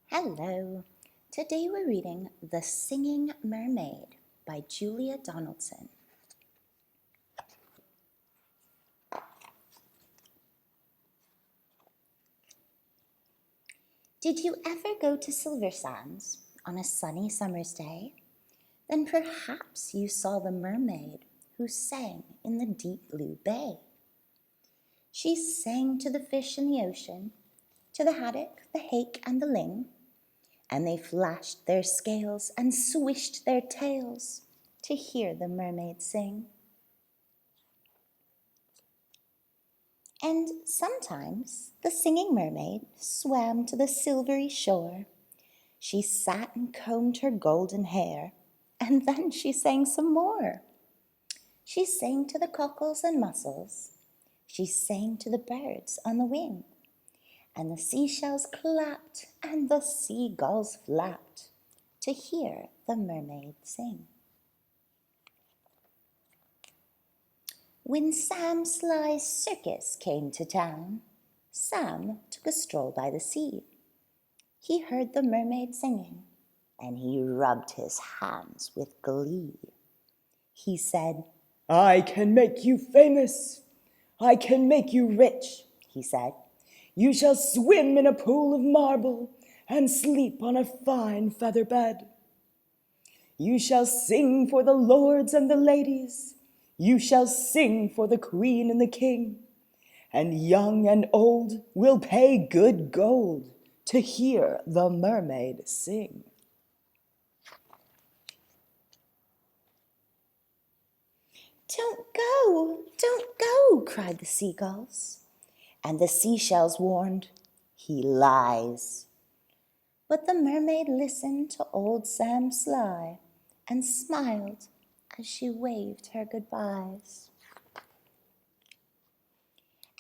Hello. Today we're reading The Singing Mermaid by Julia Donaldson. Did you ever go to Silver Sands on a sunny summer's day? Then perhaps you saw the mermaid who sang in the deep blue bay. She sang to the fish in the ocean, to the haddock, the hake, and the ling, and they flashed their scales and swished their tails to hear the mermaid sing. And sometimes the singing mermaid swam to the silvery shore. She sat and combed her golden hair, and then she sang some more. She sang to the cockles and mussels. She sang to the birds on the wing, and the seashells clapped and the seagulls flapped to hear the mermaid sing. When Sam Sly's circus came to town, Sam took a stroll by the sea. He heard the mermaid singing, and he rubbed his hands with glee. He said, "I can make you famous. I can make you rich," he said. "You shall swim in a pool of marble and sleep on a fine feather bed. You shall sing for the lords and the ladies. You shall sing for the queen and the king. And young and old will pay good gold to hear the mermaid sing." don't go, cried the seagulls. And the seashells warned, he lies. But the mermaid listened to old Sam Sly and smiled as she waved her goodbyes.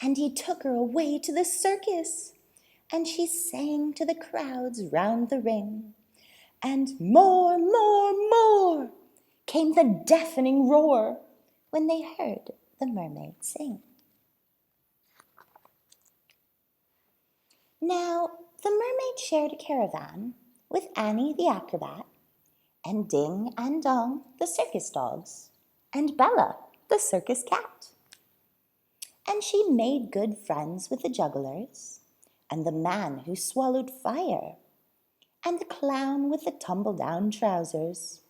And he took her away to the circus, and she sang to the crowds round the ring. And more, more, more came the deafening roar when they heard the mermaid sing. Now, the mermaid shared a caravan with Annie the acrobat, and Ding and Dong the circus dogs, and Bella the circus cat. And she made good friends with the jugglers, and the man who swallowed fire, and the clown with the tumble-down trousers,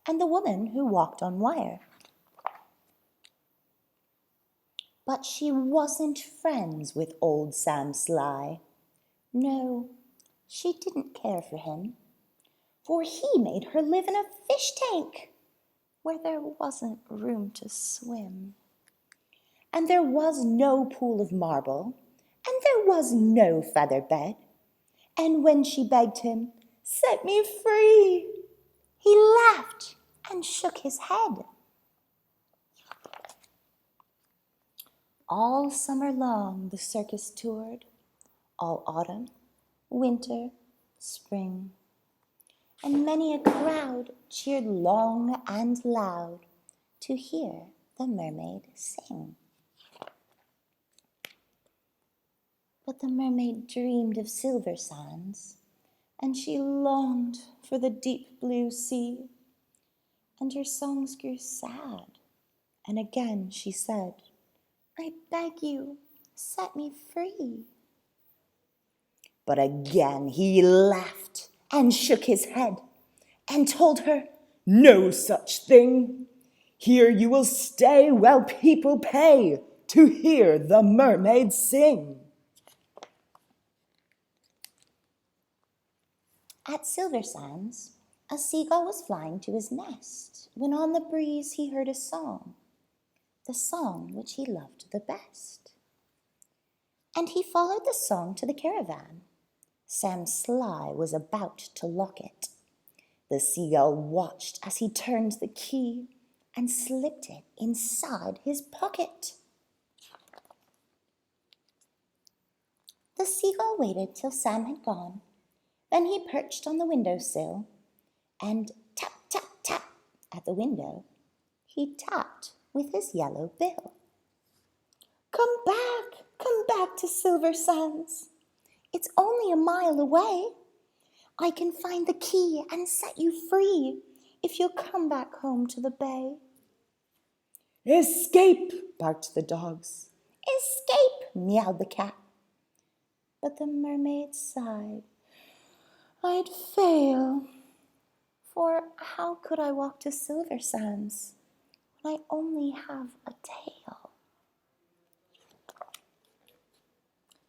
and the woman who walked on wire. But she wasn't friends with old Sam Sly. No, she didn't care for him, for he made her live in a fish tank where there wasn't room to swim. And there was no pool of marble, and there was no feather bed. And when she begged him, "Set me free," he laughed and shook his head. All summer long the circus toured, all autumn, winter, spring, and many a crowd cheered long and loud to hear the mermaid sing. But the mermaid dreamed of Silver Sands, and she longed for the deep blue sea, and her songs grew sad, and again she said, "I beg you, set me free." But again he laughed and shook his head and told her, "No such thing. Here you will stay while people pay to hear the mermaid sing." At Silver Sands, a seagull was flying to his nest when on the breeze he heard a song, the song which he loved the best. And he followed the song to the caravan. Sam Sly was about to lock it. The seagull watched as he turned the key and slipped it inside his pocket. The seagull waited till Sam had gone. Then he perched on the windowsill, and tap, tap, tap at the window, he tapped with his yellow bill. Come back to Silver Sands. It's only a mile away. I can find the key and set you free if you'll come back home to the bay. Escape, barked the dogs. Escape, meowed the cat. But the mermaid sighed. I'd fail, for how could I walk to Silver Sands when I only have a tail?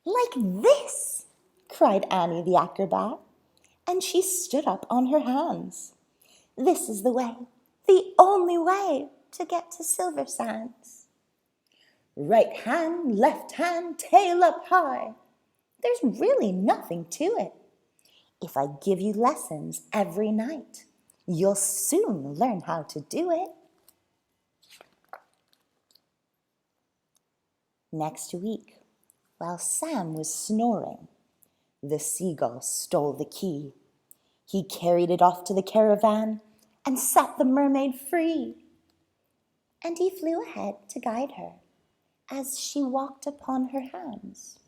Like this, cried Annie the acrobat, and she stood up on her hands. This is the way, the only way to get to Silver Sands. Right hand, left hand, tail up high. There's really nothing to it. If I give you lessons every night, you'll soon learn how to do it. Next week, while Sam was snoring, the seagull stole the key. He carried it off to the caravan and set the mermaid free. And he flew ahead to guide her as she walked upon her hands,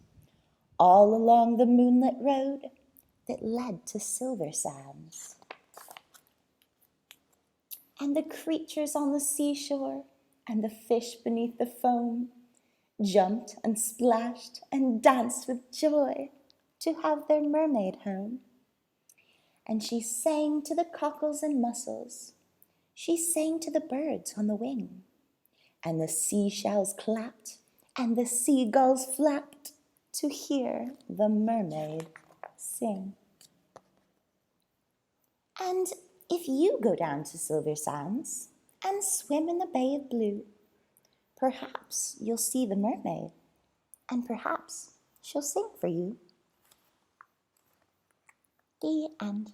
all along the moonlit road that led to Silver Sands. And the creatures on the seashore and the fish beneath the foam jumped and splashed and danced with joy to have their mermaid home. And she sang to the cockles and mussels. She sang to the birds on the wing. And the seashells clapped and the seagulls flapped to hear the mermaid sing. And if you go down to Silver Sands and swim in the Bay of Blue, perhaps you'll see the mermaid, and perhaps she'll sing for you. The end.